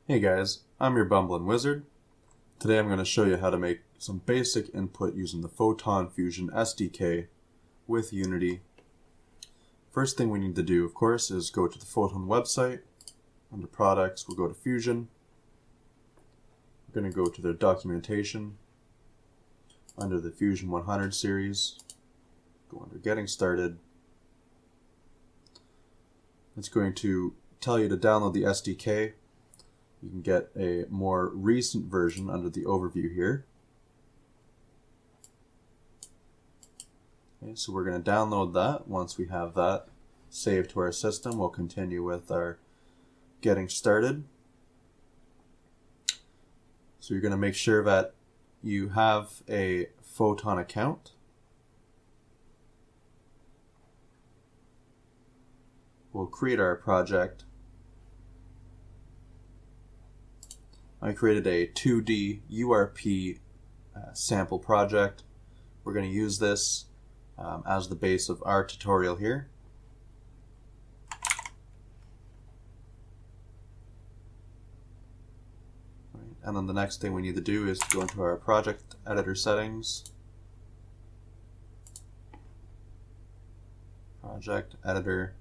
Hey guys, I'm your bumbling wizard. Today I'm going to show you how to make some basic input using the Photon Fusion SDK with Unity. First thing we need to do, of course, is go to the Photon website. Under Products, we'll go to Fusion. We're going to go to their documentation. Under the Fusion 100 series, go under Getting Started. It's going to tell you to download the SDK. You can get a more recent version under the overview here. Okay, so we're going to download that. Once we have that saved to our system, we'll continue with our getting started. So you're going to make sure that you have a Photon account. We'll create our project. I created a 2D URP sample project. We're going to use this as the base of our tutorial here. Right. And then the next thing we need to do is to go into our project editor settings. Project editor.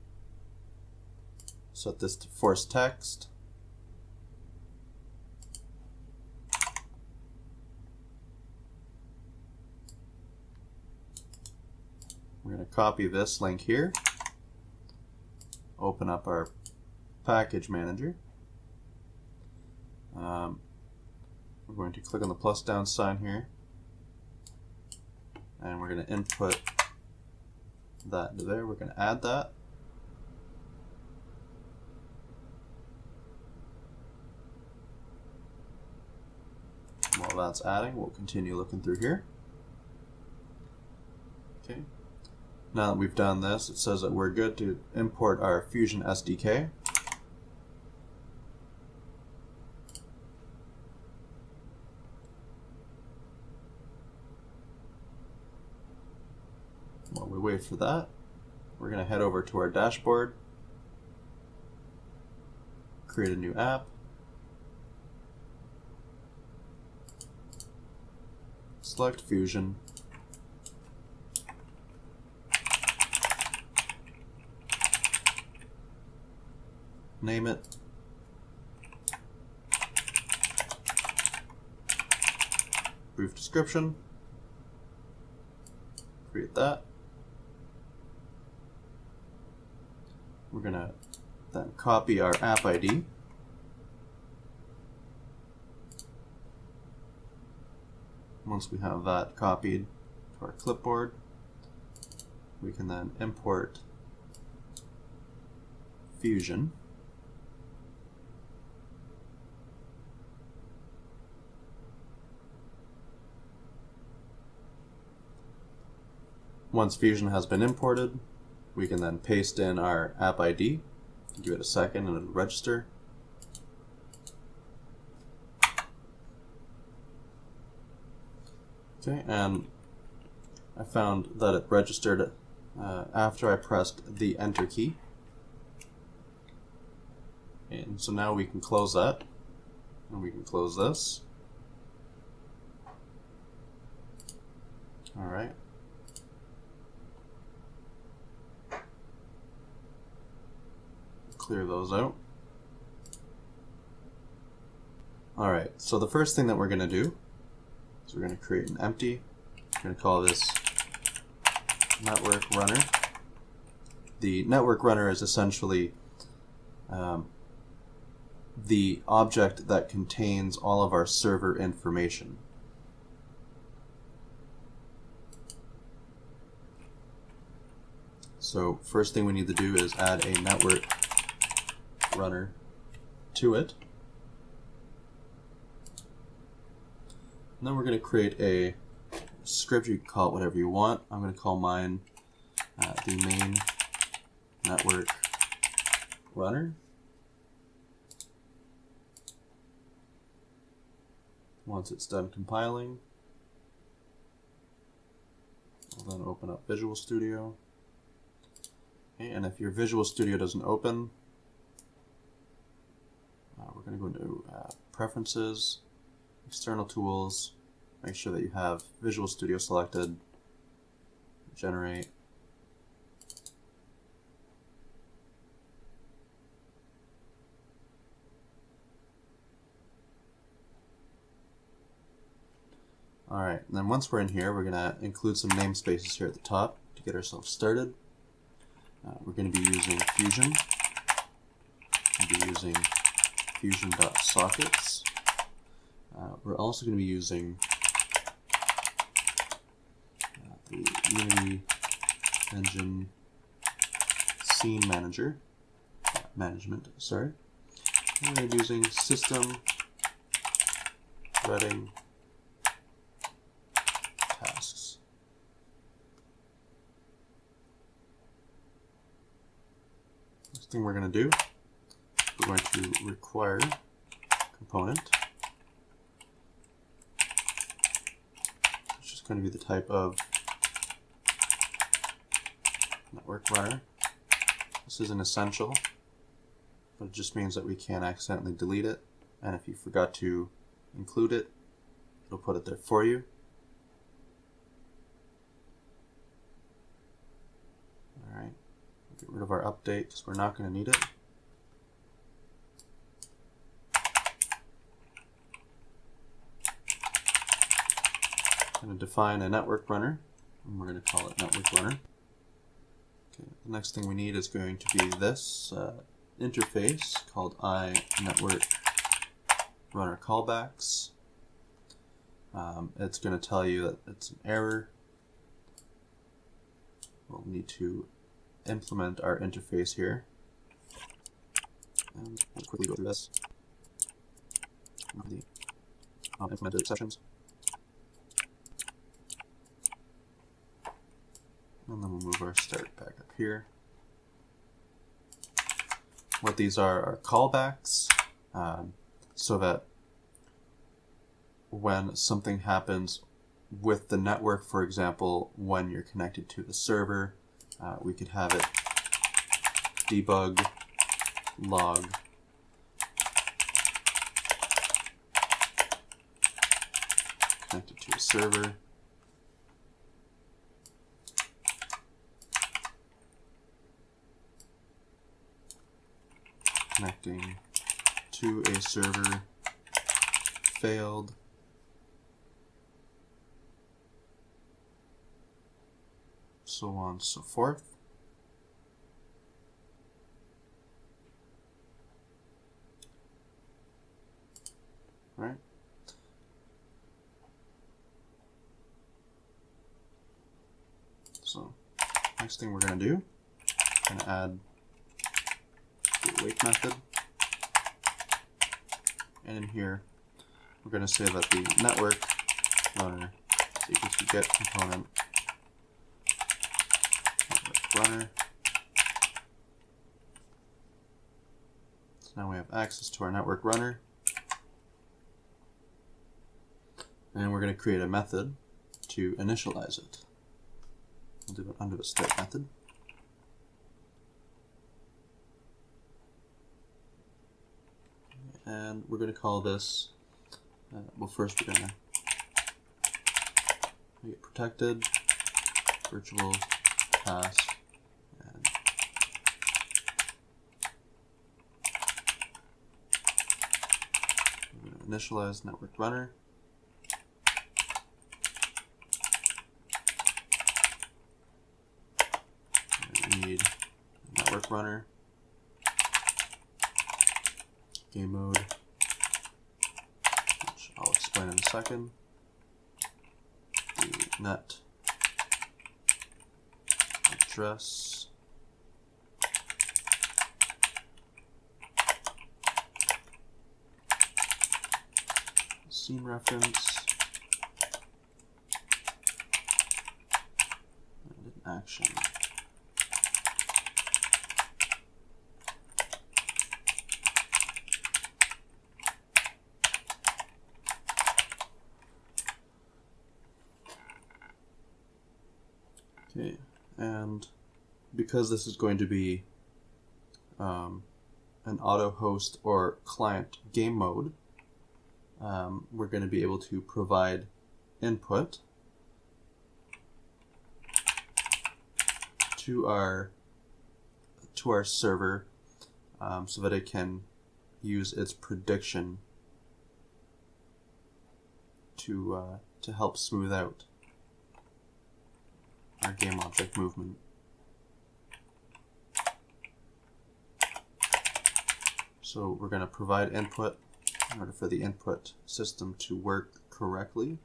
Set this to force text. We're going to copy this link here, open up our package manager. We're going to click on the plus down sign here, and we're going to input that into there. We're going to add that. While that's adding, we'll continue looking through here. Okay. Now that we've done this, it says that we're good to import our Fusion SDK. While we wait for that, we're going to head over to our dashboard, create a new app, select Fusion, name it, brief description, create that. We're going to then copy our app ID. Once we have that copied to our clipboard, we can then import Fusion. Once Fusion has been imported, we can then paste in our app ID, give it a second and it'll register. Okay, and I found that it registered after I pressed the Enter key. And so now we can close that, and we can close this. All right. Clear those out. All right, so the first thing that we're going to do is we're going to create an empty. We're going to call this network runner. The network runner is essentially the object that contains all of our server information. So first thing we need to do is add a network runner to it. And then we're going to create a script. You can call it whatever you want. I'm going to call mine the main network runner. Once it's done compiling, we'll then open up Visual Studio. Okay, and if your Visual Studio doesn't open, we're going to go into Preferences, External Tools, make sure that you have Visual Studio selected, Generate. Alright, and then once we're in here, we're going to include some namespaces here at the top to get ourselves started. We're going to be using Fusion. We'll be using Fusion.Sockets. We're also going to be using the Unity Engine Scene Manager, Management, sorry. And we're going to be using System Threading Tasks. Next thing we're going to do, we're going to require component, which is going to be the type of network runner. This isn't essential, but it just means that we can't accidentally delete it, and if you forgot to include it, it'll put it there for you. Alright, get rid of our update because we're not going to need it. I'm going to define a network runner, and we're going to call it network runner. Okay, the next thing we need is going to be this interface called iNetwork runner callbacks. It's going to tell you that it's an error. We'll need to implement our interface here. And let's quickly go through this. The implemented exceptions. And then we'll move our start back up here. What these are callbacks, so that when something happens with the network, for example, when you're connected to the server, we could have it debug log connected to a server. Connecting to a server failed. So on and so forth. Right. So next thing we're going to do, we're going to add the wake method, and in here we're going to say that the network runner is equal to get component network runner. So now we have access to our network runner, and we're going to create a method to initialize it. We'll do it under the start method. And we're going to call this, well, first we're going to make it protected, virtual task, and we're going to initialize network runner. We need network runner. Game mode, which I'll explain in a second. The net address, scene reference, and an action. Okay, and because this is going to be an an auto host or client game mode, we're going to be able to provide input to our server so that it can use its prediction to help smooth out our game object movement. So we're going to provide input in order for the input system to work correctly.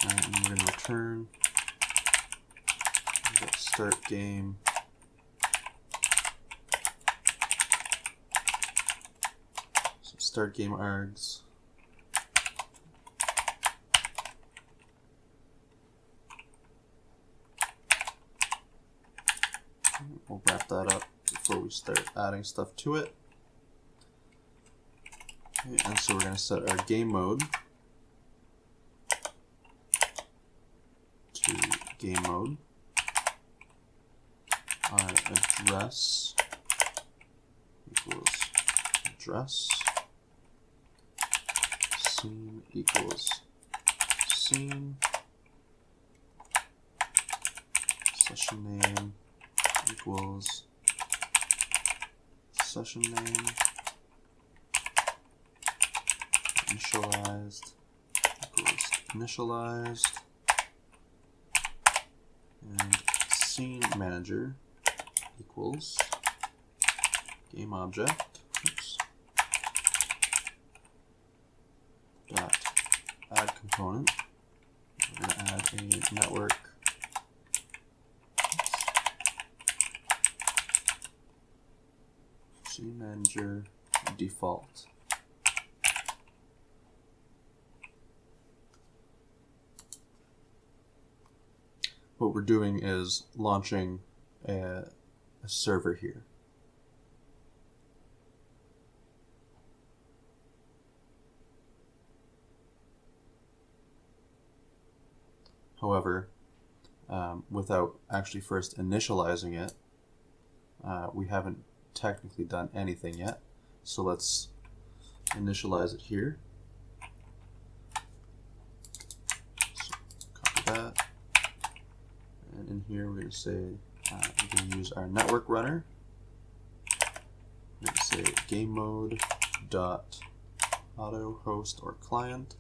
And we're going to return start game. Some start game args. We'll wrap that up before we start adding stuff to it. Okay, and so we're going to set our game mode to game mode. Our address equals address. Scene equals scene. Session name equals session name. Initialized equals initialized. And scene manager equals game object. Oops. Dot add component. We're going to add a network. Scene manager default. What we're doing is launching a server here. However, without actually first initializing it, we haven't technically done anything yet. So let's initialize it here. So copy that. And in here we're going to say we're going to use our network runner. We're going to say game mode dot auto host or client.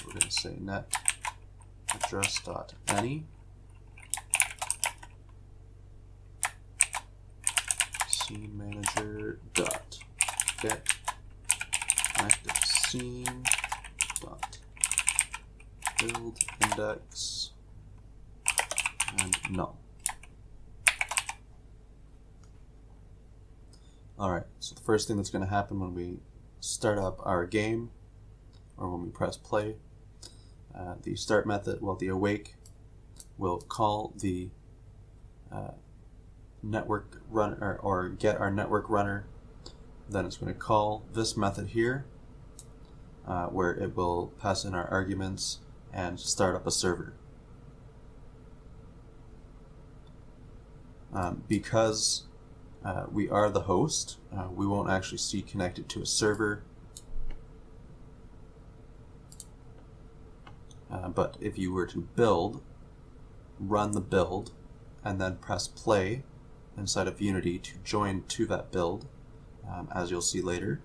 We're going to say net address dot any. Scene manager dot get active scene dot build index and null. Alright, so the first thing that's going to happen when we start up our game, or when we press play, the start method, well, the awake, will call the network runner, or get our network runner. Then it's going to call this method here, where it will pass in our arguments and start up a server. Because we are the host, we won't actually see connected to a server. But if you were to build, run the build, and then press play inside of Unity to join to that build, as you'll see later,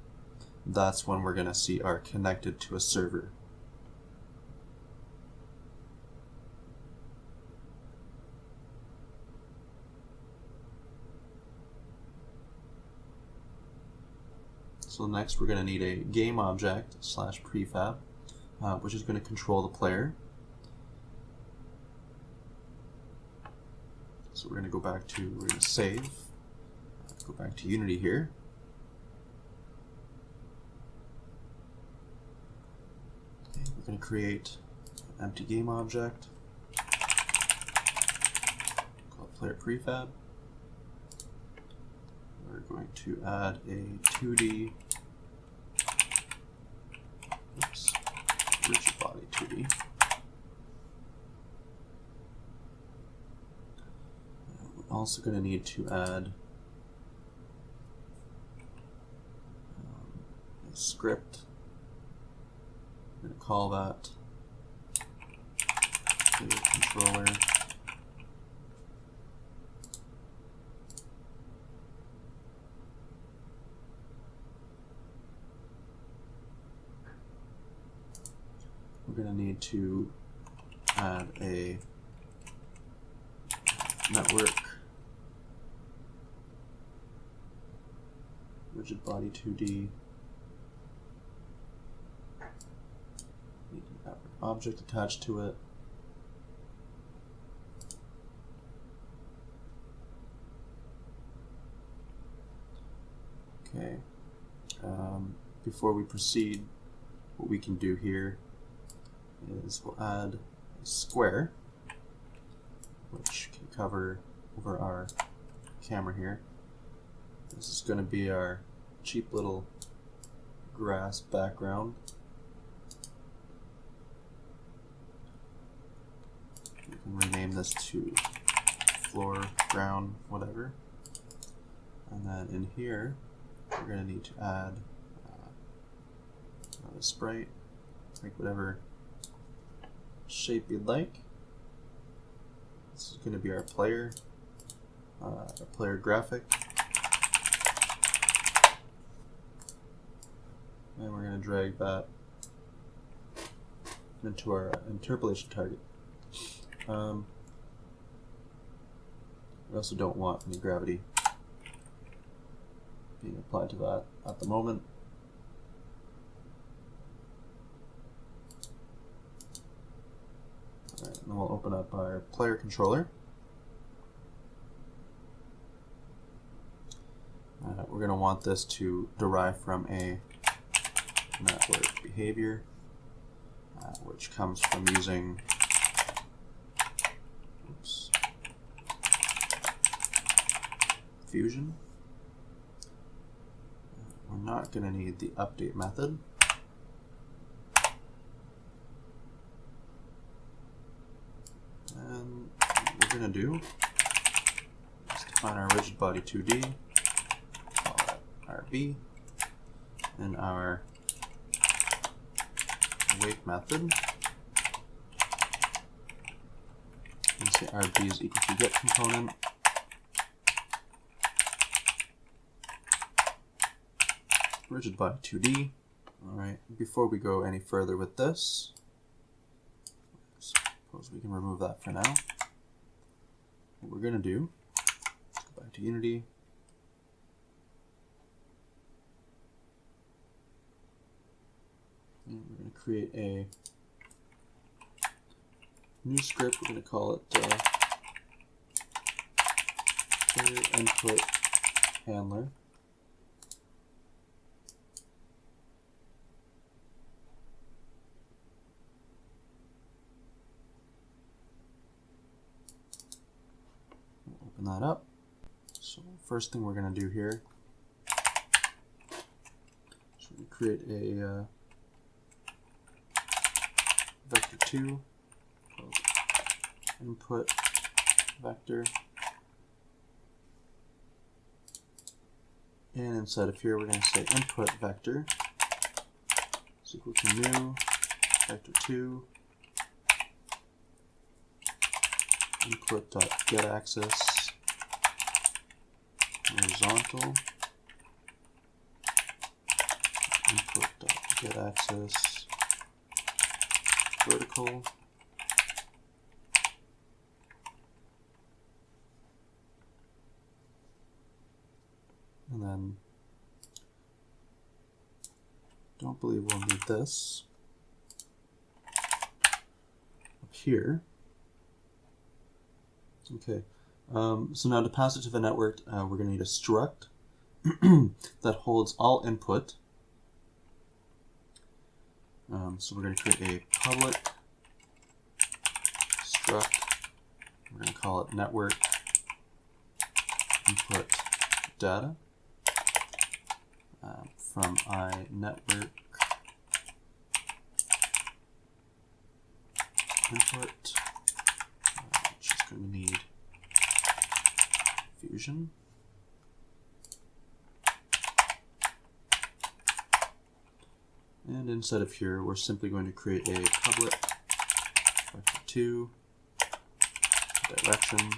that's when we're going to see our connected to a server. So next we're going to need a game object / prefab, which is going to control the player. So we're going to go back to, we're going to save, go back to Unity here. Okay, we're going to create an empty game object, call it player prefab. We're going to add a 2D also going to need to add a script. I'm going to call that controller. We're going to need to add a network rigid body 2D. Need an network object attached to it. Okay. Before we proceed, what we can do here is we'll add a square, which can cover over our camera here. This is going to be our cheap little grass background. We can rename this to floor, ground, whatever. And then in here, we're going to need to add another sprite, make whatever shape you'd like. This is going to be our player graphic. And we're going to drag that into our interpolation target. We also don't want any gravity being applied to that at the moment. Alright, and then we'll open up our player controller. We're going to want this to derive from a network behavior, which comes from using Fusion. We're not going to need the update method. And what we're going to do is define our rigid body 2D, call that RB, and our wake method. And say RB is equal to get component. Rigid body 2D. Alright, before we go any further with this, suppose we can remove that for now. What we're going to do is go back to Unity. And we're going to create a new script. We're going to call it player input handler. Open that up. So first thing we're going to do here is we create a vector2 called input vector, and inside of here we're going to say input vector is equal to new vector2 input.getAxis horizontal input.getAxis vertical, and then don't believe we'll need this up here. Okay, so now to pass it to the network, we're going to need a struct that holds all input. So we're going to create a public struct. We're going to call it network input data from iNetwork input, which is going to need Fusion. And inside of here, we're simply going to create a public vector2 direction.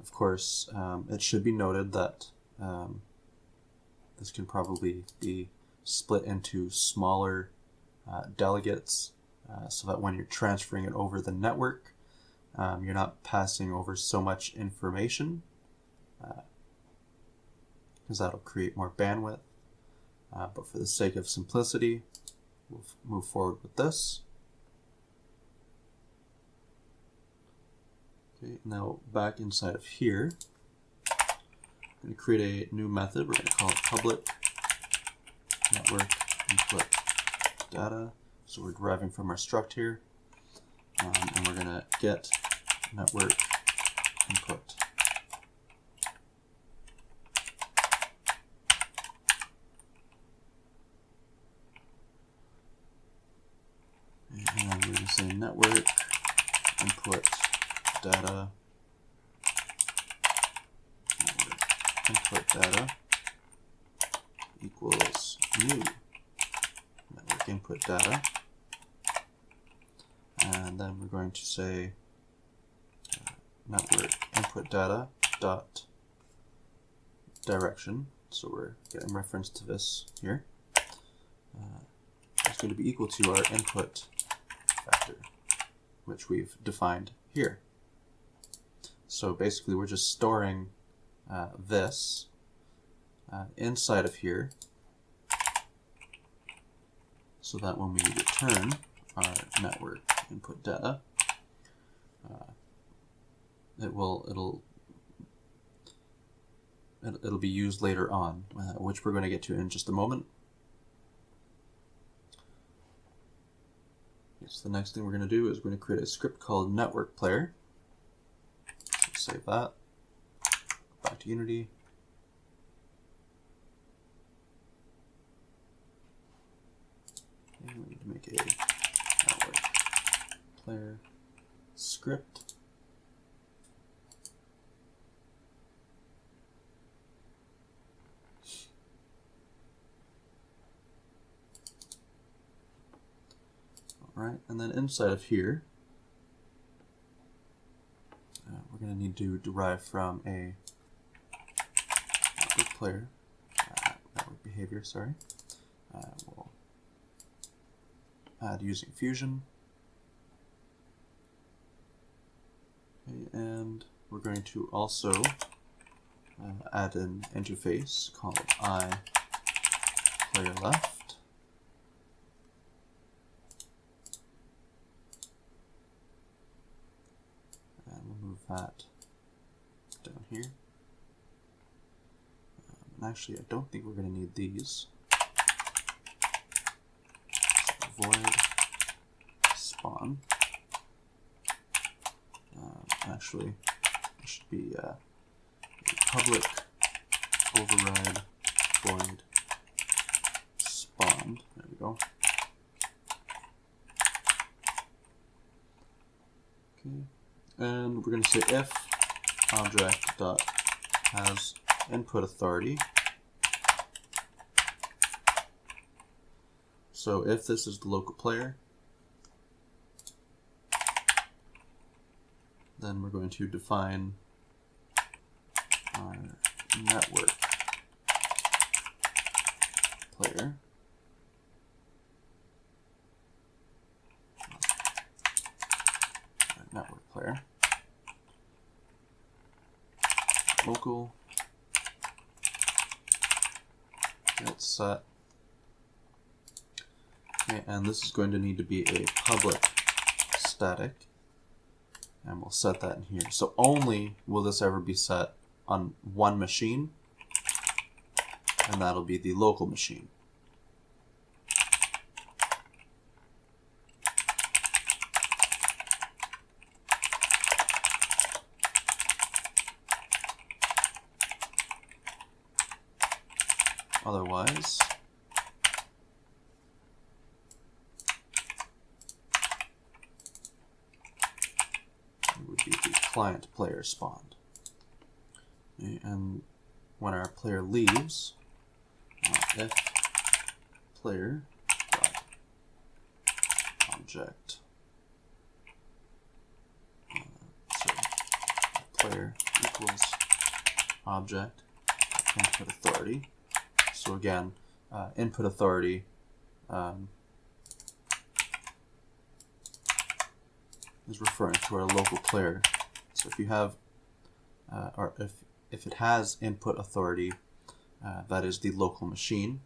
Of course, it should be noted that this can probably be split into smaller delegates so that when you're transferring it over the network, you're not passing over so much information because that'll create more bandwidth. But for the sake of simplicity, we'll move forward with this. Okay, now back inside of here, I'm going to create a new method. We're going to call it public network input data. So we're deriving from our struct here, and we're going to get network input. And we're going to say network input data, input data equals new network input data, and then we're going to say network input data dot direction. So we're getting reference to this here. It's going to be equal to our input vector, which we've defined here. So basically we're just storing this inside of here so that when we return our network input data, it'll be used later on, which we're going to get to in just a moment. So the next thing we're going to do is we're going to create a script called network player. So save that. Back to Unity. And we need to make a network player script. Right, and then inside of here, we're going to need to derive from a network player, network behavior, sorry. We'll add using Fusion. Okay, and we're going to also add an interface called iPlayerLeft. That down here. And actually, I don't think we're going to need these. So void spawn. Actually, it should be a public override void spawn. There we go. Okay. And we're going to say if object dot has input authority. So if this is the local player, then we're going to define our network player. Network player. Local get set. Okay, and this is going to need to be a public static, and we'll set that in here. So only will this ever be set on one machine, and that'll be the local machine. Otherwise, it would be the client player spawned. And when our player leaves, if player object player equals object input authority. So again, input authority is referring to our local player. So if you have, or if it has input authority, that is the local machine.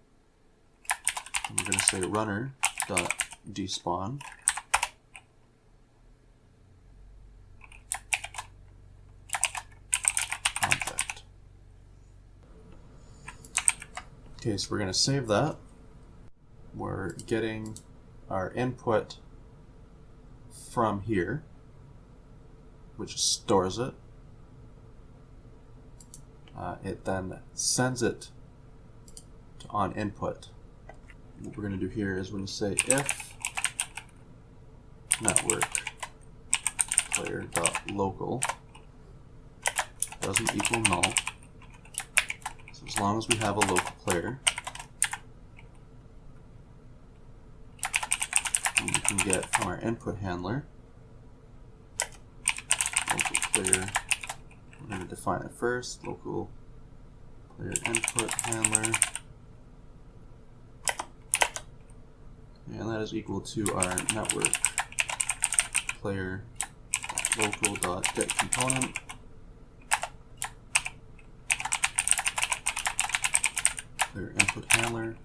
And we're going to say runner.despawn object. Okay, so we're going to save that. We're getting our input from here, which stores it. It then sends it to on input. What we're going to do here is we're going to say if network player.local doesn't equal null. So as long as we have a local player, we can get from our input handler local player. We're going to define it first, local player input handler, and that is equal to our network player local.getComponent player input handler.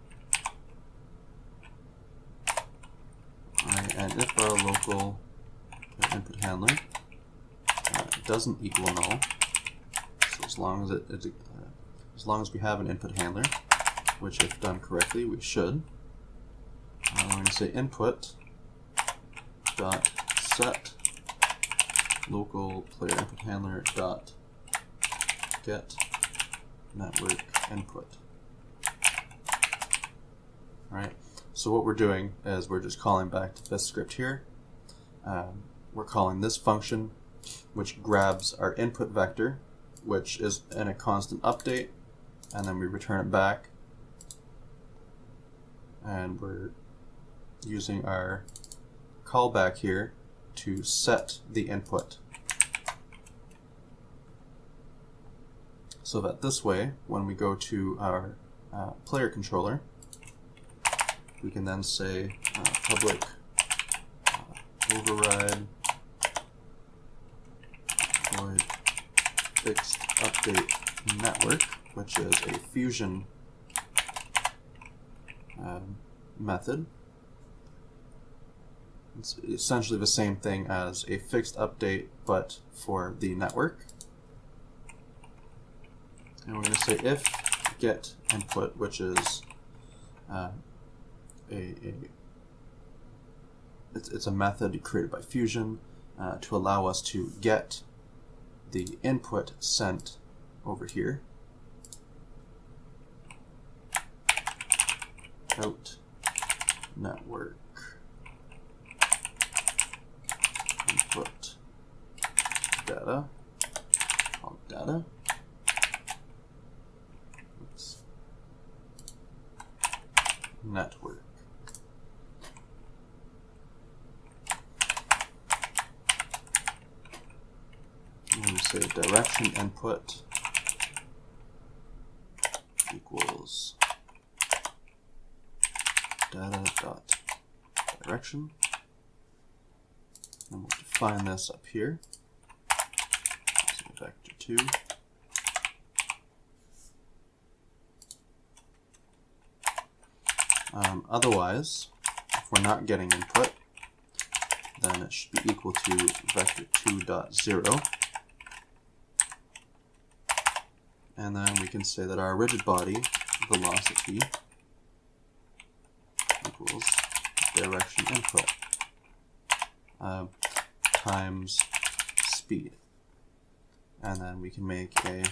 Alright, and if our local player input handler doesn't equal null, so as long as we have an input handler, which if done correctly we should, we're going to say input dot set local player input handler dot get network input. Alright, so what we're doing is we're just calling back to this script here. We're calling this function, which grabs our input vector, which is in a constant update, and then we return it back. And we're using our callback here to set the input. So that this way, when we go to our player controller, we can then say public override void fixed update network, which is a Fusion method. It's essentially the same thing as a fixed update, but for the network. And we're going to say if get input, which is it's a method created by Fusion to allow us to get the input sent over here. Out network input data, called data. Oops. Network. And we say direction input equals data dot direction, and we'll define this up here. So vector 2. Otherwise, if we're not getting input, then it should be equal to vector 2.0. And then we can say that our rigid body velocity equals direction input times speed. And then we can make a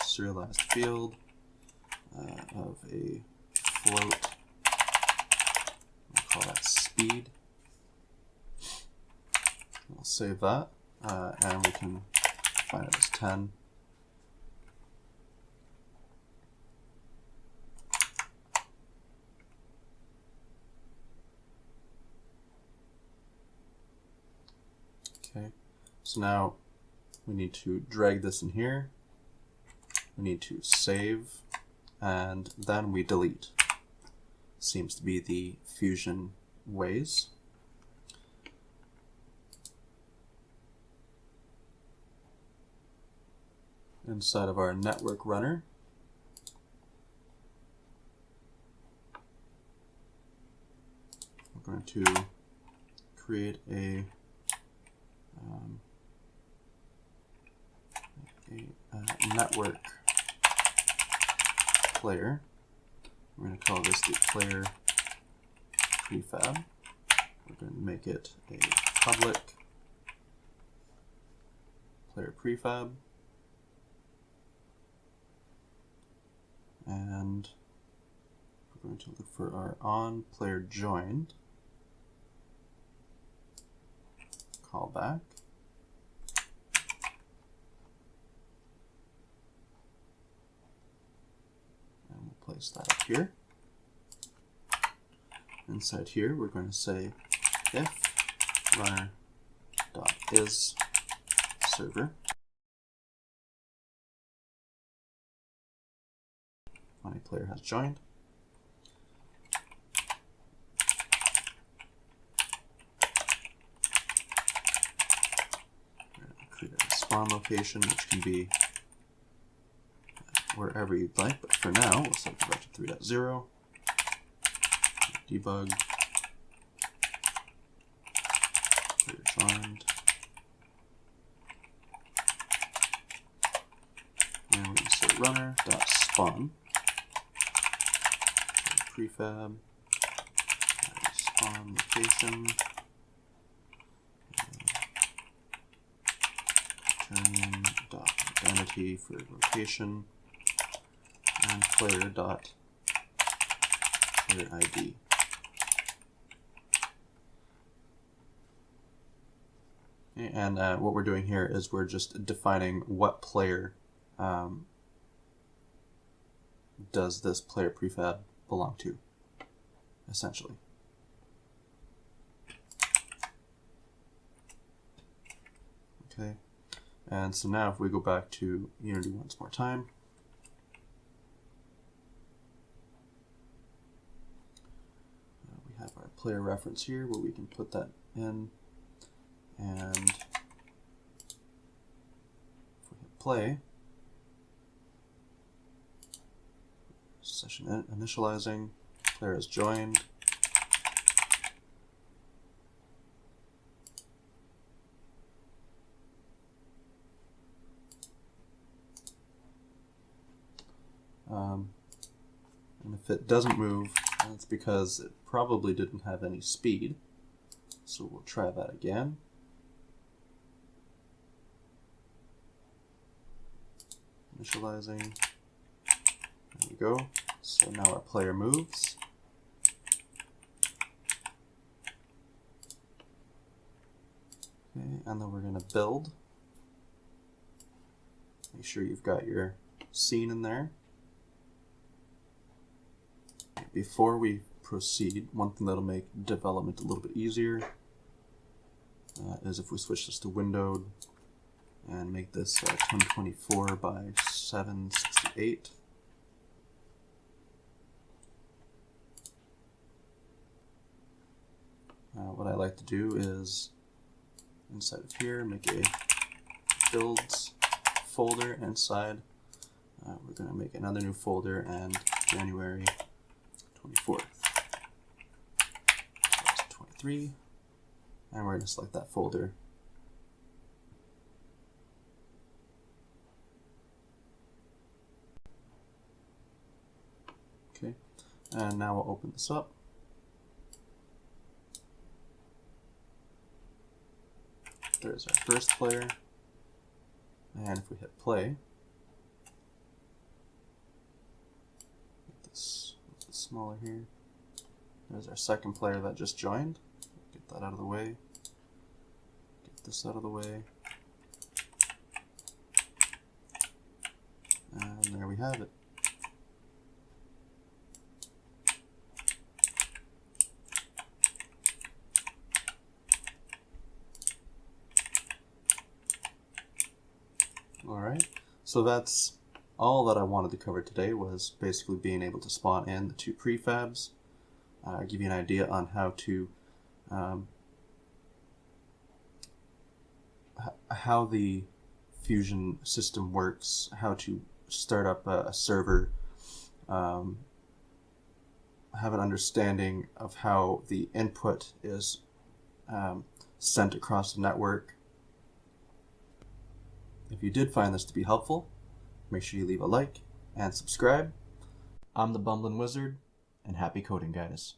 serialized field of a float. We'll call that speed. We'll save that, and we can define it as 10. Okay, so now we need to drag this in here. We need to save, and then we delete. Seems to be the Fusion ways. Inside of our network runner, we're going to create a network player. We're going to call this the player prefab. We're going to make it a public player prefab. And we're going to look for our on player joined callback. And we'll place that up here. Inside here, we're going to say if runner.is server. When a player has joined. We're going to create a spawn location, which can be wherever you'd like, but for now, we'll set it to version 3.0. Debug. Player joined. And we're going to say runner.spawn. Prefab, spawn location, returning.identity for location, and player.player ID. And what we're doing here is we're just defining what player does this player prefab belong to, essentially. Okay, and so now if we go back to Unity once more time, we have our player reference here where we can put that in, and if we hit play, session initializing, player is joined. And if it doesn't move, that's because it probably didn't have any speed. So we'll try that again. Initializing. There we go. So now our player moves. Okay, and then we're going to build. Make sure you've got your scene in there. Before we proceed, one thing that'll make development a little bit easier is if we switch this to windowed and make this 1024 by 768. What I like to do is inside of here make a builds folder. Inside we're going to make another new folder and January 24th. That's 23, and we're going to select that folder. Okay, and now we'll open this up. There's our first player, and if we hit play, make this a little bit smaller here. There's our second player that just joined. Get that out of the way. Get this out of the way. And there we have it. So that's all that I wanted to cover today, was basically being able to spawn in the two prefabs, give you an idea on how the Fusion system works, how to start up a server, have an understanding of how the input is sent across the network. If you did find this to be helpful, make sure you leave a like and subscribe. I'm the Bumbling Wizard, and happy coding, guys.